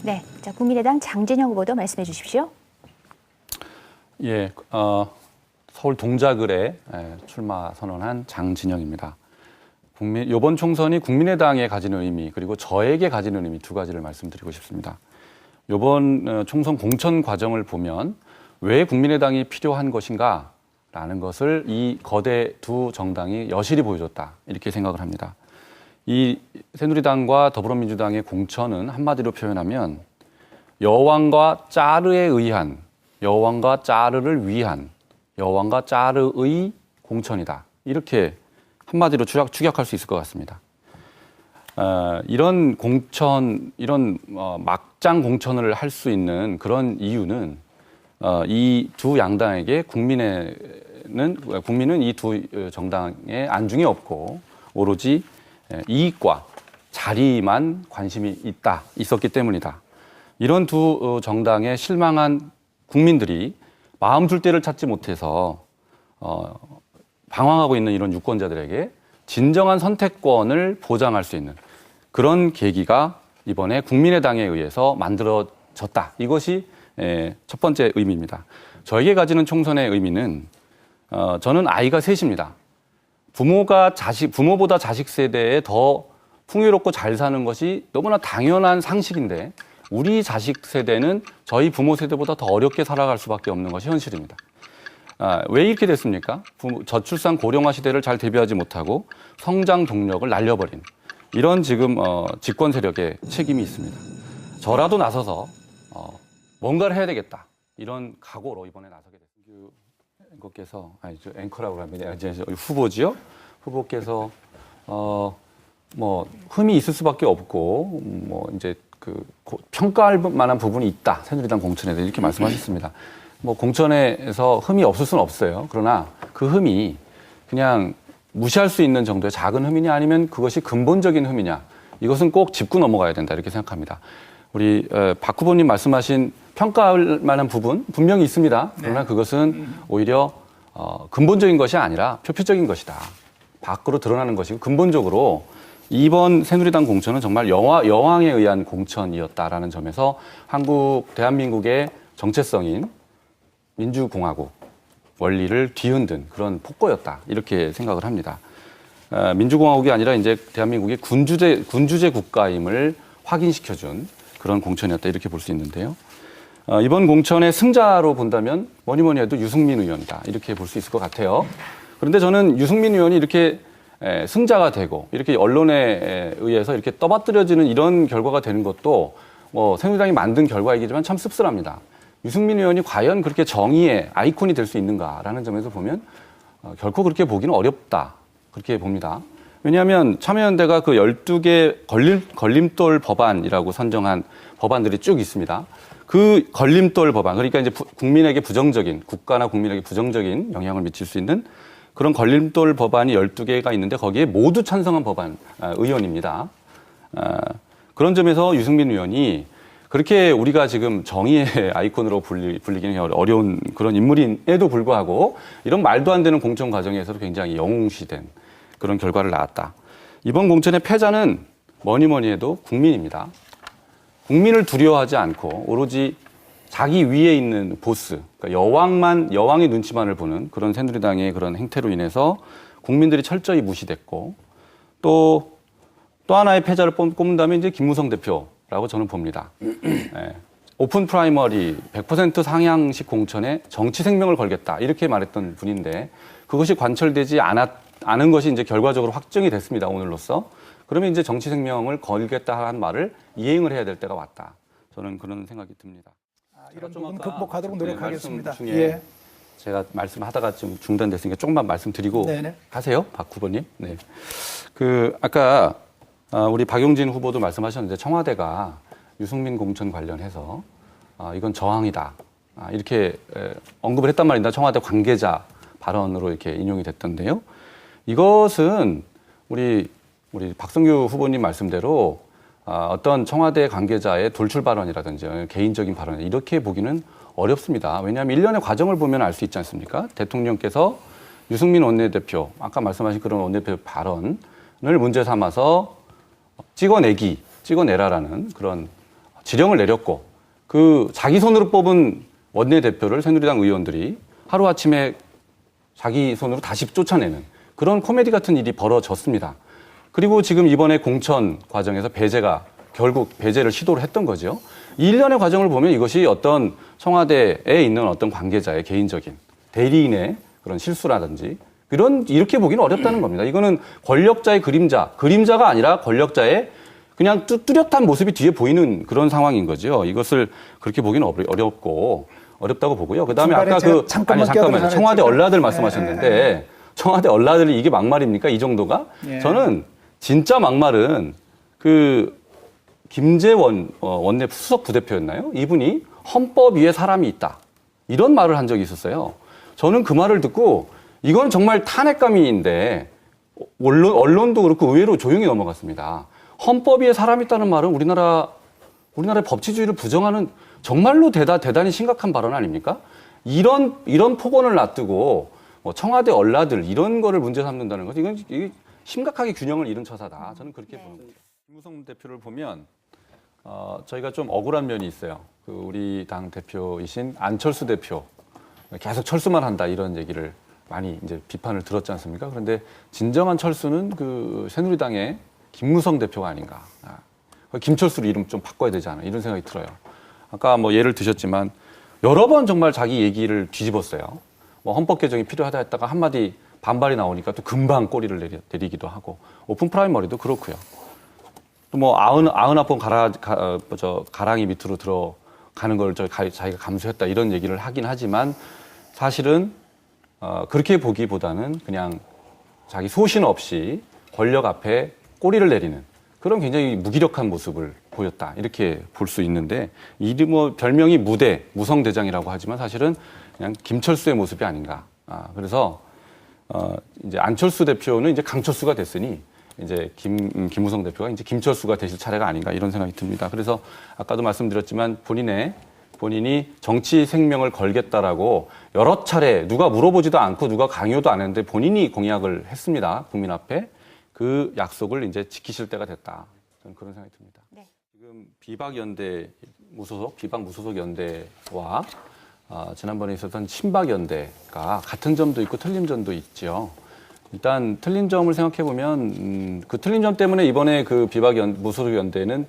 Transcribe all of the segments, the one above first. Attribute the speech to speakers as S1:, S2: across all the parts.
S1: 네, 자 국민의당 장진영 후보도 말씀해 주십시오.
S2: 예, 서울 동작을에 출마 선언한 장진영입니다. 이번 총선이 국민의당에 가지는 의미 그리고 저에게 가지는 의미 두 가지를 말씀드리고 싶습니다. 이번 총선 공천 과정을 보면 왜 국민의당이 필요한 것인가라는 것을 이 거대 두 정당이 여실히 보여줬다 이렇게 생각을 합니다. 이 새누리당과 더불어민주당의 공천은 한마디로 표현하면 여왕과 짜르에 의한, 여왕과 짜르를 위한, 여왕과 짜르의 공천이다. 이렇게 한마디로 추격할 수 있을 것 같습니다. 이런 공천, 이런 막장 공천을 할 수 있는 그런 이유는 이 두 양당에게 국민은 이 두 정당에 안중이 없고 오로지 이익과 자리만 관심이 있었기 때문이다. 이런 두 정당에 실망한 국민들이 마음 둘 데를 찾지 못해서 방황하고 있는 이런 유권자들에게 진정한 선택권을 보장할 수 있는 그런 계기가 이번에 국민의당에 의해서 만들어졌다. 이것이 첫 번째 의미입니다. 저에게 가지는 총선의 의미는 저는 아이가 셋입니다. 부모보다 자식 세대에 더 풍요롭고 잘 사는 것이 너무나 당연한 상식인데 우리 자식 세대는 저희 부모 세대보다 더 어렵게 살아갈 수밖에 없는 것이 현실입니다. 왜 이렇게 됐습니까? 저출산 고령화 시대를 잘 대비하지 못하고 성장 동력을 날려버린 이런 지금 집권 세력의 책임이 있습니다. 저라도 나서서 뭔가를 해야 되겠다. 이런 각오로 이번에 나서게 됐습니다. 앵커께서 앵커라고 하면 이제 후보지요. 후보께서 뭐 흠이 있을 수밖에 없고 뭐 이제 평가할 만한 부분이 있다. 새누리당 공천에 대해 이렇게 말씀하셨습니다. 뭐 공천에서 흠이 없을 수는 없어요. 그러나 그 흠이 그냥 무시할 수 있는 정도의 작은 흠이냐 아니면 그것이 근본적인 흠이냐 이것은 꼭 짚고 넘어가야 된다 이렇게 생각합니다. 우리 박 후보님 말씀하신 평가할 만한 부분 분명히 있습니다. 그러나 그것은 오히려 근본적인 것이 아니라 표피적인 것이다. 밖으로 드러나는 것이고 근본적으로 이번 새누리당 공천은 정말 여왕에 의한 공천이었다라는 점에서 대한민국의 정체성인 민주공화국 원리를 뒤흔든 그런 폭거였다. 이렇게 생각을 합니다. 민주공화국이 아니라 이제 대한민국의 군주제 국가임을 확인시켜준 그런 공천이었다. 이렇게 볼 수 있는데요. 이번 공천의 승자로 본다면 뭐니 해도 유승민 의원이다. 이렇게 볼 수 있을 것 같아요. 그런데 저는 유승민 의원이 이렇게 승자가 되고 이렇게 언론에 의해서 이렇게 떠받들여지는 이런 결과가 되는 것도 새누리당이 만든 결과이기지만 참 씁쓸합니다. 유승민 의원이 과연 그렇게 정의의 아이콘이 될 수 있는가라는 점에서 보면 결코 그렇게 보기는 어렵다. 그렇게 봅니다. 왜냐하면 참여연대가 그 12개 걸림돌 법안이라고 선정한 법안들이 쭉 있습니다. 그 걸림돌 법안, 그러니까 이제 국민에게 국가나 국민에게 부정적인 영향을 미칠 수 있는 그런 걸림돌 법안이 12개가 있는데 거기에 모두 찬성한 의원입니다. 그런 점에서 유승민 의원이 그렇게 우리가 지금 정의의 아이콘으로 불리기는 어려운 그런 인물임에도 불구하고 이런 말도 안 되는 공천 과정에서도 굉장히 영웅시된 그런 결과를 낳았다. 이번 공천의 패자는 뭐니 해도 국민입니다. 국민을 두려워하지 않고 오로지 자기 위에 있는 보스, 그러니까 여왕의 눈치만을 보는 그런 새누리당의 그런 행태로 인해서 국민들이 철저히 무시됐고 또 하나의 패자를 꼽는다면 이제 김무성 대표라고 저는 봅니다. 오픈 프라이머리 100% 상향식 공천에 정치 생명을 걸겠다 이렇게 말했던 분인데 그것이 관철되지 않은 것이 이제 결과적으로 확정이 됐습니다. 오늘로써. 그러면 이제 정치 생명을 걸겠다 한 말을 이행을 해야 될 때가 왔다. 저는 그런 생각이 듭니다.
S3: 이런 부분 극복하도록 노력하겠습니다.
S2: 말씀 중에 제가 말씀하다가 좀 중단됐으니까 조금만 말씀드리고 가세요, 박 후보님. 네. 아까 우리 박용진 후보도 말씀하셨는데 청와대가 유승민 공천 관련해서 이건 저항이다. 이렇게 언급을 했단 말입니다. 청와대 관계자 발언으로 이렇게 인용이 됐던데요. 이것은 우리 박성규 후보님 말씀대로 어떤 청와대 관계자의 돌출 발언이라든지 개인적인 발언 이렇게 보기는 어렵습니다. 왜냐하면 일련의 과정을 보면 알 수 있지 않습니까? 대통령께서 유승민 원내대표, 아까 말씀하신 그런 원내대표 발언을 문제 삼아서 찍어내라라는 그런 지령을 내렸고 그 자기 손으로 뽑은 원내대표를 새누리당 의원들이 하루아침에 자기 손으로 다시 쫓아내는 그런 코미디 같은 일이 벌어졌습니다. 그리고 지금 이번에 공천 과정에서 결국 배제를 시도를 했던 거죠. 이 일련의 과정을 보면 이것이 어떤 청와대에 있는 어떤 관계자의 개인적인 대리인의 그런 실수라든지 이렇게 보기는 어렵다는 겁니다. 이거는 권력자의 그림자가 아니라 권력자의 그냥 뚜렷한 모습이 뒤에 보이는 그런 상황인 거죠. 이것을 그렇게 보기는 어렵다고 보고요. 그다음에 아까 잠깐만요. 청와대 얼라들 말씀하셨는데 청와대 얼라들이 이게 막말입니까? 이 정도가? 저는 진짜 막말은 그 김재원 원내 수석 부대표였나요? 이분이 헌법 위에 사람이 있다. 이런 말을 한 적이 있었어요. 저는 그 말을 듣고 이건 정말 탄핵감인데 언론도 그렇고 의외로 조용히 넘어갔습니다. 헌법 위에 사람이 있다는 말은 우리나라의 법치주의를 부정하는 정말로 대단히 심각한 발언 아닙니까? 이런 폭언을 놔두고 청와대 얼라들 이런 거를 문제 삼는다는 것 이게 심각하게 균형을 잃은 처사다. 저는 그렇게 보는 겁니다. 김무성 대표를 보면 저희가 좀 억울한 면이 있어요. 우리 당 대표이신 안철수 대표 계속 철수만 한다 이런 얘기를 많이 이제 비판을 들었지 않습니까? 그런데 진정한 철수는 그 새누리당의 김무성 대표가 아닌가. 김철수로 이름 좀 바꿔야 되지 않아 이런 생각이 들어요. 아까 예를 드셨지만 여러 번 정말 자기 얘기를 뒤집었어요. 헌법 개정이 필요하다 했다가 한마디 반발이 나오니까 또 금방 꼬리를 내리기도 하고 오픈 프라이머리도 그렇고요. 또 아흔아홉 가랑이 밑으로 들어가는 걸 자기가 감수했다 이런 얘기를 하긴 하지만 사실은 그렇게 보기보다는 그냥 자기 소신 없이 권력 앞에 꼬리를 내리는 그런 굉장히 무기력한 모습을 보였다 이렇게 볼 수 있는데 별명이 무성대장이라고 하지만 사실은 그냥 김철수의 모습이 아닌가. 그래서 이제 안철수 대표는 이제 강철수가 됐으니 이제 김무성 대표가 이제 김철수가 되실 차례가 아닌가 이런 생각이 듭니다. 그래서 아까도 말씀드렸지만 본인이 정치 생명을 걸겠다라고 여러 차례 누가 물어보지도 않고 누가 강요도 안 했는데 본인이 공약을 했습니다. 국민 앞에 그 약속을 이제 지키실 때가 됐다. 저는 그런 생각이 듭니다.
S1: 네.
S2: 지금 비박 무소속 연대와 지난번에 있었던 친박 연대가 같은 점도 있고 틀린 점도 있죠. 일단 틀린 점을 생각해 보면 그 틀린 점 때문에 이번에 그 비박 무소속 연대는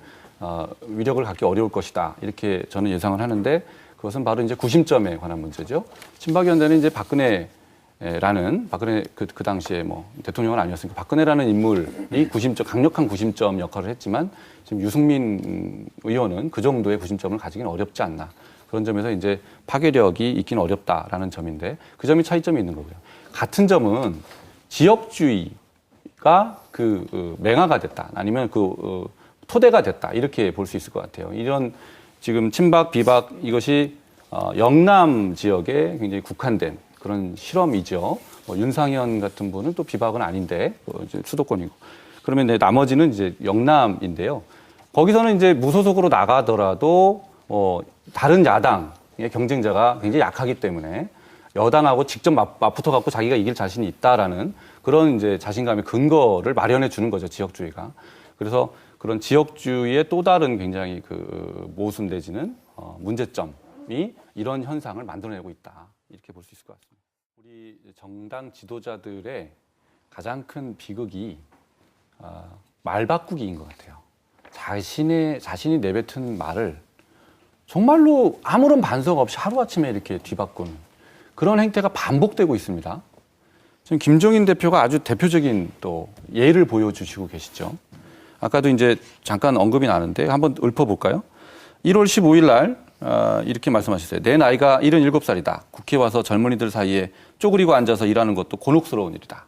S2: 위력을 갖기 어려울 것이다 이렇게 저는 예상을 하는데 그것은 바로 이제 구심점에 관한 문제죠. 친박 연대는 이제 박근혜 그 당시에 대통령은 아니었으니까 박근혜라는 인물이 강력한 구심점 역할을 했지만 지금 유승민 의원은 그 정도의 구심점을 가지기는 어렵지 않나. 그런 점에서 이제 파괴력이 있기는 어렵다라는 점인데 그 점이 차이점이 있는 거고요. 같은 점은 지역주의가 맹화가 됐다. 아니면 토대가 됐다. 이렇게 볼 수 있을 것 같아요. 이런 지금 친박, 비박 이것이 영남 지역에 굉장히 국한된 그런 실험이죠. 윤상현 같은 분은 또 비박은 아닌데 이제 수도권이고. 그러면 나머지는 이제 영남인데요. 거기서는 이제 무소속으로 나가더라도 다른 야당의 경쟁자가 굉장히 약하기 때문에 여당하고 직접 맞붙어 갖고 자기가 이길 자신이 있다라는 그런 이제 자신감의 근거를 마련해 주는 거죠, 지역주의가. 그래서 그런 지역주의의 또 다른 굉장히 모순 내지는 문제점이 이런 현상을 만들어내고 있다. 이렇게 볼 수 있을 것 같습니다. 우리 정당 지도자들의 가장 큰 비극이 말 바꾸기인 것 같아요. 자신이 내뱉은 말을 정말로 아무런 반성 없이 하루아침에 이렇게 뒤바꾸는 그런 행태가 반복되고 있습니다. 지금 김종인 대표가 아주 대표적인 또 예를 보여주시고 계시죠. 아까도 이제 잠깐 언급이 나는데 한번 읊어볼까요? 1월 15일 날 이렇게 말씀하셨어요. 내 나이가 77살이다. 국회 와서 젊은이들 사이에 쪼그리고 앉아서 일하는 것도 곤혹스러운 일이다.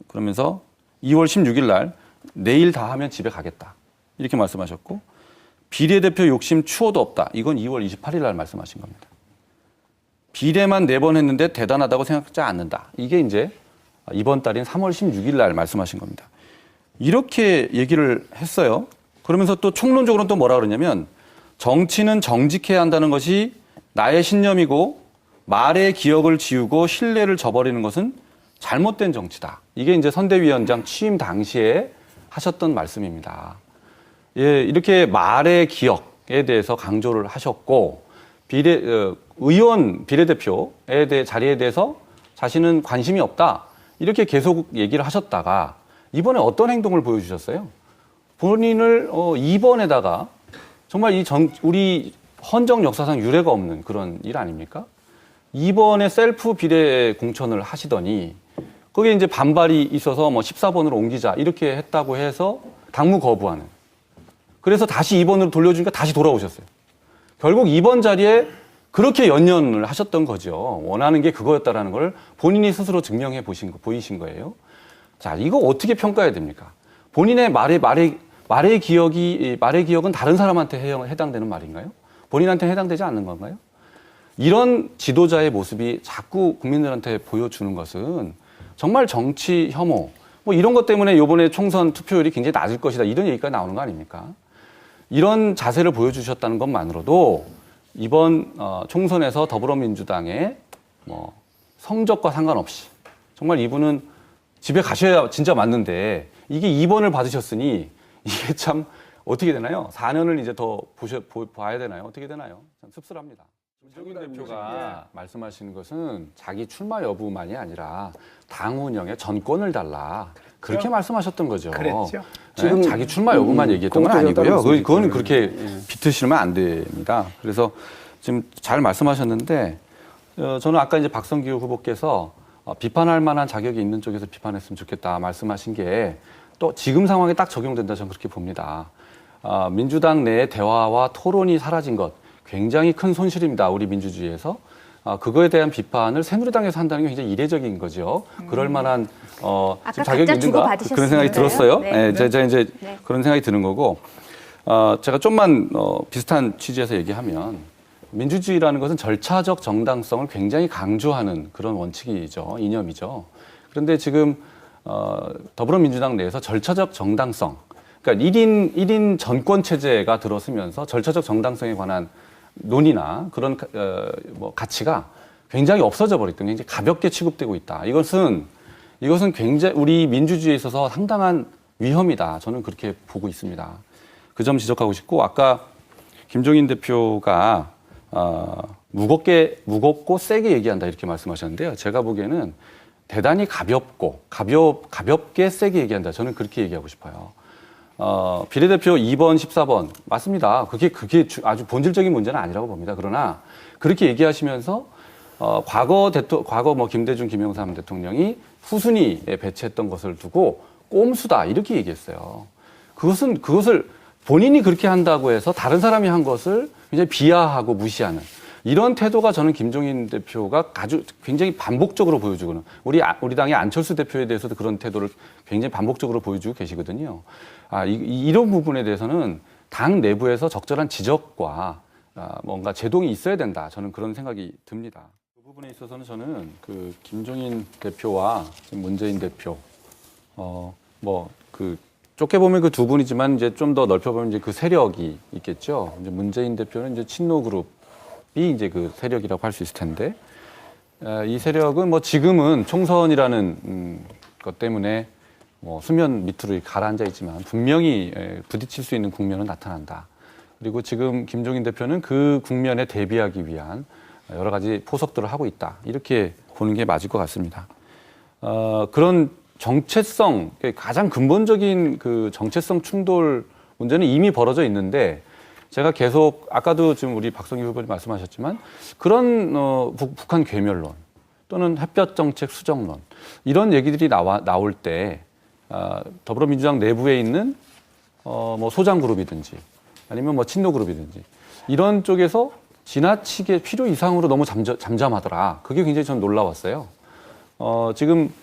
S2: 그러면서 2월 16일 날 내일 다 하면 집에 가겠다. 이렇게 말씀하셨고 비례대표 욕심 추호도 없다. 이건 2월 28일 날 말씀하신 겁니다. 비례만 4번 했는데 대단하다고 생각하지 않는다. 이게 이제 이번 달인 3월 16일 날 말씀하신 겁니다. 이렇게 얘기를 했어요. 그러면서 또 총론적으로는 또 뭐라 그러냐면 정치는 정직해야 한다는 것이 나의 신념이고 말의 기억을 지우고 신뢰를 저버리는 것은 잘못된 정치다. 이게 이제 선대위원장 취임 당시에 하셨던 말씀입니다. 예, 이렇게 말의 기억에 대해서 강조를 하셨고 의원 비례대표에 대해 자리에 대해서 자신은 관심이 없다 이렇게 계속 얘기를 하셨다가 이번에 어떤 행동을 보여주셨어요? 본인을 2번에다가 정말 우리 헌정 역사상 유례가 없는 그런 일 아닙니까? 2번에 셀프 비례 공천을 하시더니 거기에 이제 반발이 있어서 뭐 14번으로 옮기자 이렇게 했다고 해서 당무 거부하는. 그래서 다시 2번으로 돌려주니까 다시 돌아오셨어요. 결국 2번 자리에 그렇게 연연을 하셨던 거죠. 원하는 게 그거였다라는 걸 본인이 스스로 증명해 보이신 거예요. 자, 이거 어떻게 평가해야 됩니까? 본인의 말의 기억은 다른 사람한테 해당되는 말인가요? 본인한테 해당되지 않는 건가요? 이런 지도자의 모습이 자꾸 국민들한테 보여주는 것은 정말 정치 혐오, 뭐 이런 것 때문에 이번에 총선 투표율이 굉장히 낮을 것이다. 이런 얘기가 나오는 거 아닙니까? 이런 자세를 보여주셨다는 것만으로도 이번 총선에서 더불어민주당의 뭐 성적과 상관없이 정말 이분은 집에 가셔야 진짜 맞는데 이게 2번을 받으셨으니 이게 참 어떻게 되나요? 4년을 이제 더 봐야 되나요? 어떻게 되나요? 참 씁쓸합니다. 김종인 대표가 말씀하시는 것은 자기 출마 여부만이 아니라 당 운영에 전권을 달라. 그렇게 말씀하셨던 거죠.
S3: 그랬죠.
S2: 지금 자기 출마 여부만 얘기했던 건 아니고요. 그거는 그렇게 비트시면 안 됩니다. 그래서 지금 잘 말씀하셨는데 저는 아까 이제 박성규 후보께서 비판할 만한 자격이 있는 쪽에서 비판했으면 좋겠다 말씀하신 게 또 지금 상황에 딱 적용된다 저는 그렇게 봅니다. 민주당 내의 대화와 토론이 사라진 것 굉장히 큰 손실입니다. 우리 민주주의에서. 그거에 대한 비판을 새누리당에서 한다는 게 굉장히 이례적인 거죠. 그럴 만한 지금 자격이 있는가 그런 생각이 들었어요.
S1: 네.
S2: 제가 이제 그런 생각이 드는 거고 제가 좀만 비슷한 취지에서 얘기하면 민주주의라는 것은 절차적 정당성을 굉장히 강조하는 그런 원칙이죠. 이념이죠. 그런데 지금 더불어민주당 내에서 절차적 정당성, 그러니까 1인 정권 체제가 들어서면서 절차적 정당성에 관한 논의나 그런 뭐 가치가 굉장히 없어져 버렸던 게 굉장히 가볍게 취급되고 있다. 이것은 굉장히 우리 민주주의에 있어서 상당한 위험이다. 저는 그렇게 보고 있습니다. 그 점 지적하고 싶고 아까 김종인 대표가 무겁고 세게 얘기한다 이렇게 말씀하셨는데요. 제가 보기에는 대단히 가볍게 세게 얘기한다. 저는 그렇게 얘기하고 싶어요. 비례대표 2번, 14번 맞습니다. 그게 아주 본질적인 문제는 아니라고 봅니다. 그러나 그렇게 얘기하시면서 과거 뭐 김대중, 김영삼 대통령이 후순위에 배치했던 것을 두고 꼼수다 이렇게 얘기했어요. 그것을 본인이 그렇게 한다고 해서 다른 사람이 한 것을 굉장히 비하하고 무시하는 이런 태도가 저는 김종인 대표가 굉장히 반복적으로 보여주고는 우리 당의 안철수 대표에 대해서도 그런 태도를 굉장히 반복적으로 보여주고 계시거든요. 이런 부분에 대해서는 당 내부에서 적절한 지적과 뭔가 제동이 있어야 된다. 저는 그런 생각이 듭니다. 그 부분에 있어서는 저는 그 김종인 대표와 문재인 대표, 좁게 보면 그 두 분이지만 이제 좀 더 넓혀보면 이제 그 세력이 있겠죠. 이제 문재인 대표는 이제 친노 그룹이 이제 그 세력이라고 할 수 있을 텐데, 이 세력은 뭐 지금은 총선이라는 것 때문에 뭐 수면 밑으로 가라앉아 있지만 분명히 부딪힐 수 있는 국면은 나타난다. 그리고 지금 김종인 대표는 그 국면에 대비하기 위한 여러 가지 포석들을 하고 있다. 이렇게 보는 게 맞을 것 같습니다. 그런 정체성, 가장 근본적인 그 정체성 충돌 문제는 이미 벌어져 있는데 제가 계속 아까도 지금 우리 박성규 후보님 말씀하셨지만 그런 북한 괴멸론 또는 햇볕 정책 수정론 이런 얘기들이 나올 때 더불어민주당 내부에 있는 뭐 소장 그룹이든지 아니면 뭐 친노 그룹이든지 이런 쪽에서 지나치게 필요 이상으로 너무 잠잠하더라. 그게 굉장히 전 놀라웠어요. 지금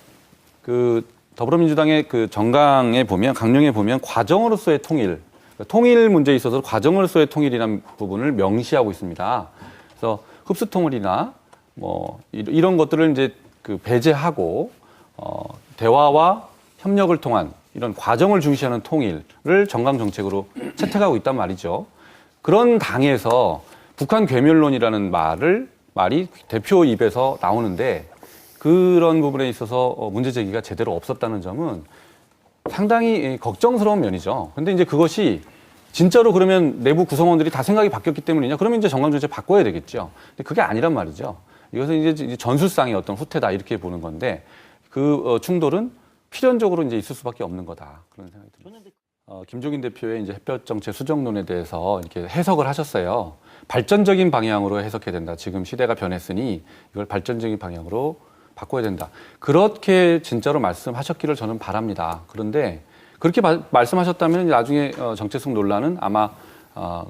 S2: 그 더불어민주당의 그 정강에 보면 강령에 보면 과정으로서의 통일 문제에 있어서 과정으로서의 통일이라는 부분을 명시하고 있습니다. 그래서 흡수 통일이나 뭐 이런 것들을 이제 그 배제하고 대화와 협력을 통한 이런 과정을 중시하는 통일을 정강 정책으로 채택하고 있단 말이죠. 그런 당에서 북한 괴멸론이라는 말이 대표 입에서 나오는데 그런 부분에 있어서 문제 제기가 제대로 없었다는 점은 상당히 걱정스러운 면이죠. 근데 이제 그것이 진짜로 그러면 내부 구성원들이 다 생각이 바뀌었기 때문이냐? 그러면 이제 정강정책 바꿔야 되겠죠. 근데 그게 아니란 말이죠. 이것은 이제 전술상의 어떤 후퇴다 이렇게 보는 건데 그 충돌은 필연적으로 이제 있을 수밖에 없는 거다 그런 생각이 듭니다. 김종인 대표의 이제 햇볕 정책 수정론에 대해서 이렇게 해석을 하셨어요. 발전적인 방향으로 해석해야 된다. 지금 시대가 변했으니 이걸 발전적인 방향으로 바꿔야 된다. 그렇게 진짜로 말씀하셨기를 저는 바랍니다. 그런데 그렇게 말씀하셨다면 나중에 정체성 논란은 아마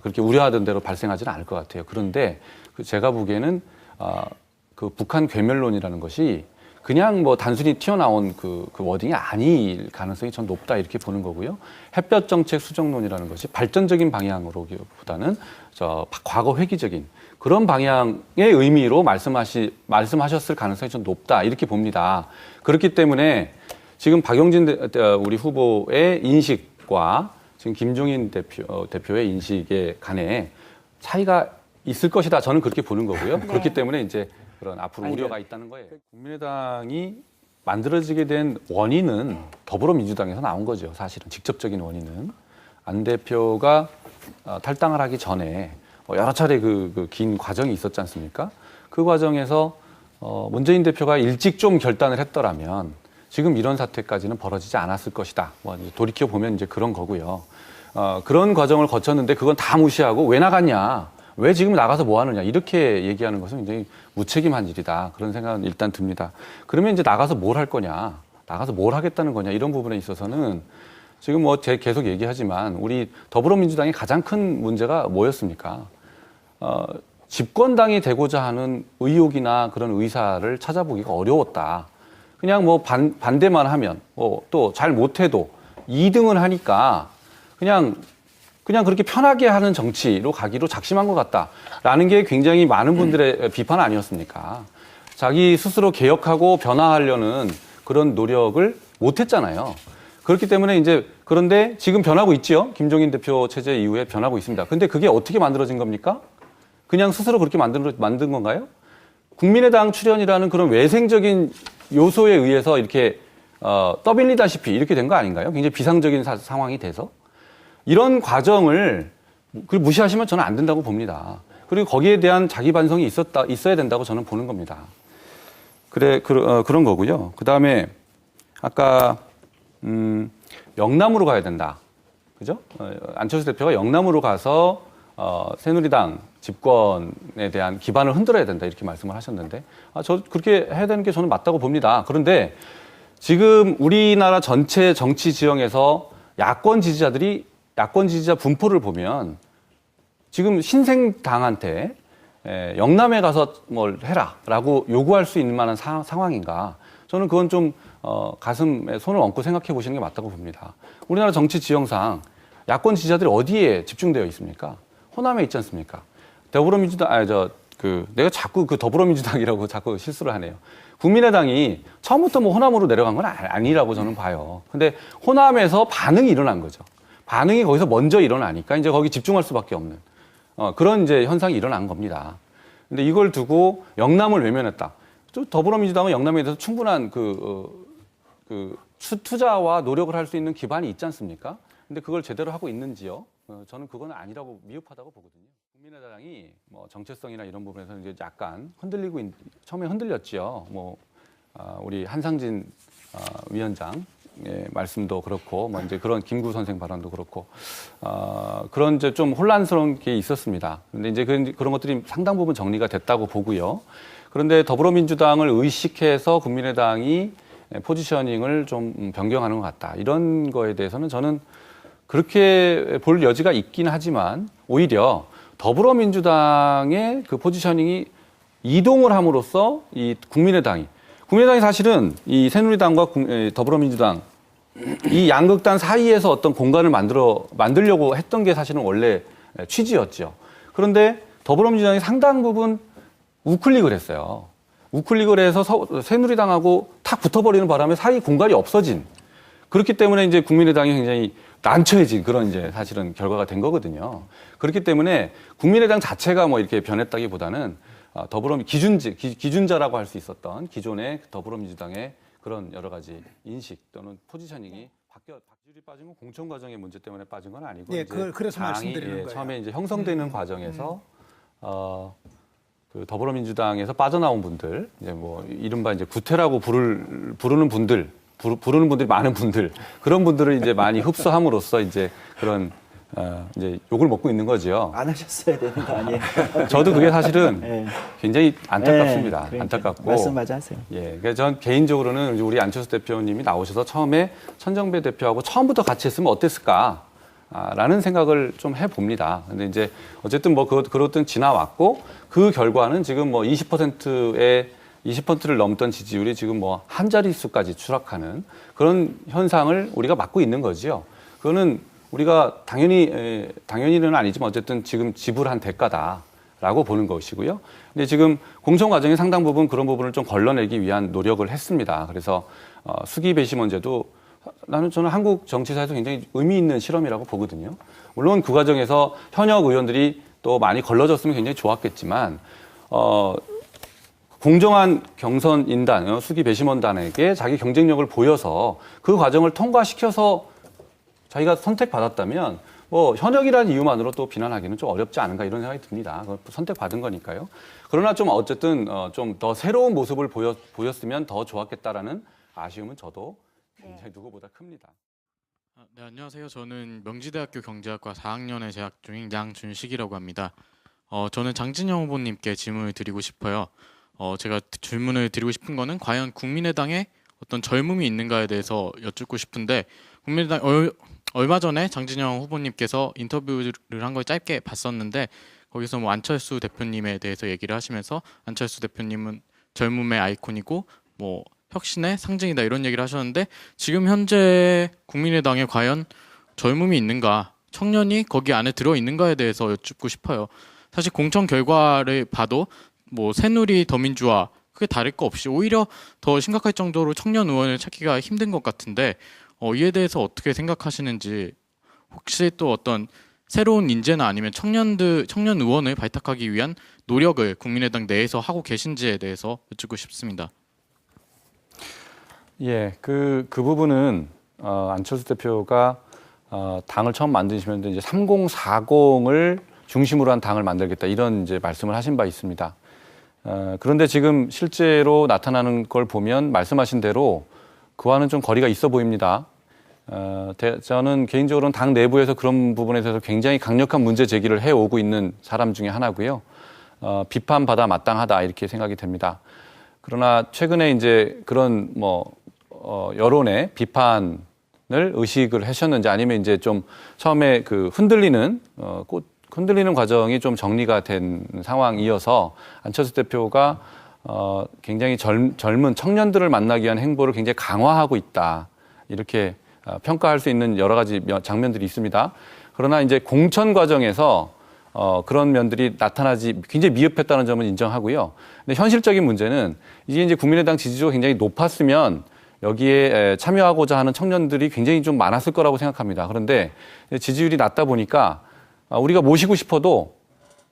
S2: 그렇게 우려하던 대로 발생하지는 않을 것 같아요. 그런데 제가 보기에는 그 북한 괴멸론이라는 것이 그냥 뭐 단순히 튀어나온 그 워딩이 아닐 가능성이 전 높다 이렇게 보는 거고요. 햇볕 정책 수정론이라는 것이 발전적인 방향으로보다는 과거 회귀적인 그런 방향의 의미로 말씀하셨을 가능성이 좀 높다 이렇게 봅니다. 그렇기 때문에 지금 박용진 우리 후보의 인식과 지금 김종인 대표의 인식에 간에 차이가 있을 것이다. 저는 그렇게 보는 거고요.
S1: 네.
S2: 그렇기 때문에 이제 그런 앞으로 우려가 있다는 거예요. 국민의당이 만들어지게 된 원인은 더불어민주당에서 나온 거죠. 사실은 직접적인 원인은 안 대표가 탈당을 하기 전에 여러 차례 그 긴 과정이 있었지 않습니까? 그 과정에서 문재인 대표가 일찍 좀 결단을 했더라면 지금 이런 사태까지는 벌어지지 않았을 것이다. 뭐 이제 돌이켜 보면 이제 그런 거고요. 그런 과정을 거쳤는데 그건 다 무시하고 왜 나갔냐? 왜 지금 나가서 뭐 하느냐? 이렇게 얘기하는 것은 굉장히 무책임한 일이다. 그런 생각은 일단 듭니다. 그러면 이제 나가서 뭘 할 거냐? 나가서 뭘 하겠다는 거냐? 이런 부분에 있어서는 지금 뭐 계속 얘기하지만 우리 더불어민주당의 가장 큰 문제가 뭐였습니까? 집권당이 되고자 하는 의욕이나 그런 의사를 찾아보기가 어려웠다. 그냥 뭐 반대만 하면 또 잘 못해도 2등을 하니까 그냥 그렇게 편하게 하는 정치로 가기로 작심한 것 같다라는 게 굉장히 많은 분들의 비판 아니었습니까? 자기 스스로 개혁하고 변화하려는 그런 노력을 못했잖아요. 그렇기 때문에 이제 그런데 지금 변하고 있지요. 김종인 대표 체제 이후에 변하고 있습니다. 근데 그게 어떻게 만들어진 겁니까? 그냥 스스로 그렇게 만든 건가요? 국민의당 출연이라는 그런 외생적인 요소에 의해서 이렇게 떠밀리다시피 이렇게 된 거 아닌가요? 굉장히 비상적인 상황이 돼서. 이런 과정을 무시하시면 저는 안 된다고 봅니다. 그리고 거기에 대한 자기 반성이 있어야 된다고 저는 보는 겁니다. 그런 거고요. 그 다음에 아까 영남으로 가야 된다. 그죠? 안철수 대표가 영남으로 가서 새누리당 집권에 대한 기반을 흔들어야 된다 이렇게 말씀을 하셨는데 저 그렇게 해야 되는 게 저는 맞다고 봅니다. 그런데 지금 우리나라 전체 정치 지형에서 야권 지지자 분포를 보면 지금 신생당한테 영남에 가서 뭘 해라라고 요구할 수 있는 만한 상황인가? 저는 그건 좀 가슴에 손을 얹고 생각해 보시는 게 맞다고 봅니다. 우리나라 정치 지형상 야권 지지자들이 어디에 집중되어 있습니까? 호남에 있지 않습니까? 더불어민주당 내가 자꾸 그 더불어민주당이라고 자꾸 실수를 하네요. 국민의당이 처음부터 뭐 호남으로 내려간 건 아니라고 저는 봐요. 근데 호남에서 반응이 일어난 거죠. 반응이 거기서 먼저 일어나니까 이제 거기 집중할 수밖에 없는 그런 이제 현상이 일어난 겁니다. 근데 이걸 두고 영남을 외면했다. 더불어민주당은 영남에 대해서 충분한 투자와 노력을 할 수 있는 기반이 있지 않습니까? 근데 그걸 제대로 하고 있는지요? 저는 그건 아니라고 미흡하다고 보거든요. 국민의당이 뭐 정체성이나 이런 부분에서는 이제 약간 처음에 흔들렸지요. 우리 한상진 위원장 말씀도 그렇고, 뭐 이제 그런 김구 선생 발언도 그렇고, 그런 이제 좀 혼란스러운 게 있었습니다. 근데 이제 그런 것들이 상당 부분 정리가 됐다고 보고요. 그런데 더불어민주당을 의식해서 국민의당이 포지셔닝을 좀 변경하는 것 같다. 이런 거에 대해서는 저는 그렇게 볼 여지가 있긴 하지만 오히려 더불어민주당의 그 포지셔닝이 이동을 함으로써 이 국민의당이 사실은 이 새누리당과 더불어민주당 이 양극단 사이에서 어떤 공간을 만들려고 했던 게 사실은 원래 취지였죠. 그런데 더불어민주당이 상당 부분 우클릭을 했어요. 우클릭을 해서 새누리당하고 탁 붙어버리는 바람에 사이 공간이 없어진. 그렇기 때문에 이제 국민의당이 굉장히 난처해진 그런 이제 사실은 결과가 된 그렇기 때문에 국민의당 자체가 뭐 이렇게 변했다기보다는 기준자라고 할 수 있었던 기존의 더불어민주당의 그런 여러 가지 인식 또는 포지셔닝이 박지율이 빠진 건 공천 과정의 문제 때문에 빠진 건 아니고
S3: 예,
S2: 이제
S3: 그래서
S2: 당이,
S3: 말씀드리는 거예요.
S2: 처음에 이제 형성되는 과정에서 그 더불어민주당에서 빠져나온 분들, 이제 뭐 이른바 이제 구태라고 부르는 분들, 부르는 분들이 많은 분들, 그런 분들을 이제 많이 흡수함으로써 이제 그런 이제 욕을 먹고 있는 거죠.
S4: 안 하셨어야 되는 거 아니에요?
S2: 저도 그게 사실은
S4: 네.
S2: 굉장히 안타깝습니다.
S4: 그러니까.
S2: 안타깝고.
S4: 말씀마저 하세요.
S2: 예, 그러니까 전 개인적으로는 우리 안철수 대표님이 나오셔서 처음에 천정배 대표하고 처음부터 같이 했으면 어땠을까? 라는 생각을 좀 해봅니다. 근데 이제 어쨌든 뭐 그것도 지나왔고 그 결과는 지금 뭐 20%를 넘던 지지율이 지금 뭐 한 자릿수까지 추락하는 그런 현상을 우리가 맞고 있는 거지요. 그거는 우리가 당연히는 아니지만 어쨌든 지금 지불한 대가다라고 보는 것이고요. 근데 지금 공천 과정의 상당 부분 그런 부분을 좀 걸러내기 위한 노력을 했습니다. 그래서 수기 배심원제도 저는 한국 정치사에서 굉장히 의미 있는 실험이라고 보거든요. 물론 그 과정에서 현역 의원들이 또 많이 걸러졌으면 굉장히 좋았겠지만 공정한 경선 인단, 수기 배심원단에게 자기 경쟁력을 보여서 그 과정을 통과시켜서 자기가 선택받았다면 뭐 현역이라는 이유만으로 또 비난하기는 좀 어렵지 않은가 이런 생각이 듭니다. 선택받은 거니까요. 그러나 좀 어쨌든 좀 더 새로운 모습을 보였으면 더 좋았겠다라는 아쉬움은 저도 굉장히 누구보다 큽니다.
S5: 네, 안녕하세요. 저는 명지대학교 경제학과 4학년에 재학 중인 양준식이라고 합니다. 저는 장진영 후보님께 질문을 드리고 싶어요. 제가 질문을 드리고 싶은 거는 과연 국민의당에 어떤 젊음이 있는가에 대해서 여쭙고 싶은데 국민의당 얼마 전에 장진영 후보님께서 인터뷰를 한 걸 짧게 봤었는데 거기서 뭐 안철수 대표님에 대해서 얘기를 하시면서 안철수 대표님은 젊음의 아이콘이고 뭐 혁신의 상징이다 이런 얘기를 하셨는데 지금 현재 국민의당에 과연 젊음이 있는가, 청년이 거기 안에 들어 있는가에 대해서 여쭙고 싶어요. 사실 공천 결과를 봐도 뭐 새누리 더민주와 크게 다를 거 없이 오히려 더 심각할 정도로 청년 의원을 찾기가 힘든 것 같은데 이에 대해서 어떻게 생각하시는지 혹시 또 어떤 새로운 인재나 아니면 청년 의원을 발탁하기 위한 노력을 국민의당 내에서 하고 계신지에 대해서 여쭙고 싶습니다.
S2: 예, 그 부분은 안철수 대표가 당을 처음 만드시면서 이제 3040을 중심으로 한 당을 만들겠다 이런 이제 말씀을 하신 바 있습니다. 그런데 지금 실제로 나타나는 걸 보면 말씀하신 대로 그와는 좀 거리가 있어 보입니다. 저는 개인적으로는 당 내부에서 그런 부분에 대해서 굉장히 강력한 문제 제기를 해오고 있는 사람 중에 하나고요. 비판받아 마땅하다 이렇게 생각이 됩니다. 그러나 최근에 이제 그런 여론의 비판을 의식을 하셨는지 아니면 이제 좀 처음에 그 흔들리는 과정이 좀 정리가 된 상황이어서 안철수 대표가 굉장히 젊은 청년들을 만나기 위한 행보를 굉장히 강화하고 있다. 이렇게 평가할 수 있는 여러 가지 장면들이 있습니다. 그러나 이제 공천 과정에서 그런 면들이 나타나지 굉장히 미흡했다는 점은 인정하고요. 근데 현실적인 문제는 이제 국민의당 지지도가 굉장히 높았으면 여기에 참여하고자 하는 청년들이 굉장히 좀 많았을 거라고 생각합니다. 그런데 지지율이 낮다 보니까 우리가 모시고 싶어도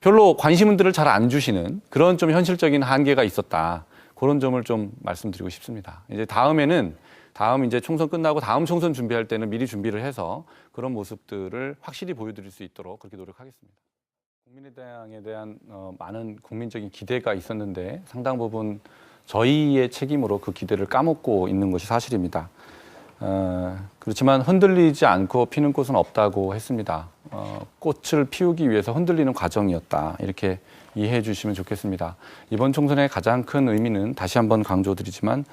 S2: 별로 관심들을 잘 안 주시는 그런 좀 현실적인 한계가 있었다. 그런 점을 좀 말씀드리고 싶습니다. 이제 다음 이제 총선 끝나고 다음 총선 준비할 때는 미리 준비를 해서 그런 모습들을 확실히 보여드릴 수 있도록 그렇게 노력하겠습니다. 국민의당에 대한 많은 국민적인 기대가 있었는데 상당 부분 저희의 책임으로 그 기대를 까먹고 있는 것이 사실입니다. 그렇지만 흔들리지 않고 피는 꽃은 없다고 했습니다. 꽃을 피우기 위해서 흔들리는 과정이었다. 이렇게 이해해 주시면 좋겠습니다. 이번 총선의 가장 큰 의미는 다시 한번 강조드리지만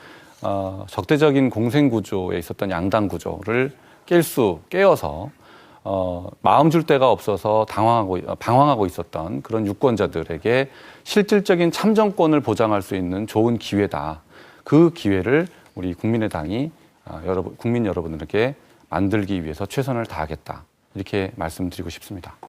S2: 적대적인 공생 구조에 있었던 양당 구조를 깨어서 마음 줄 데가 없어서 방황하고 있었던 그런 유권자들에게 실질적인 참정권을 보장할 수 있는 좋은 기회다. 그 기회를 우리 국민의당이 국민 여러분들에게 만들기 위해서 최선을 다하겠다. 이렇게 말씀드리고 싶습니다.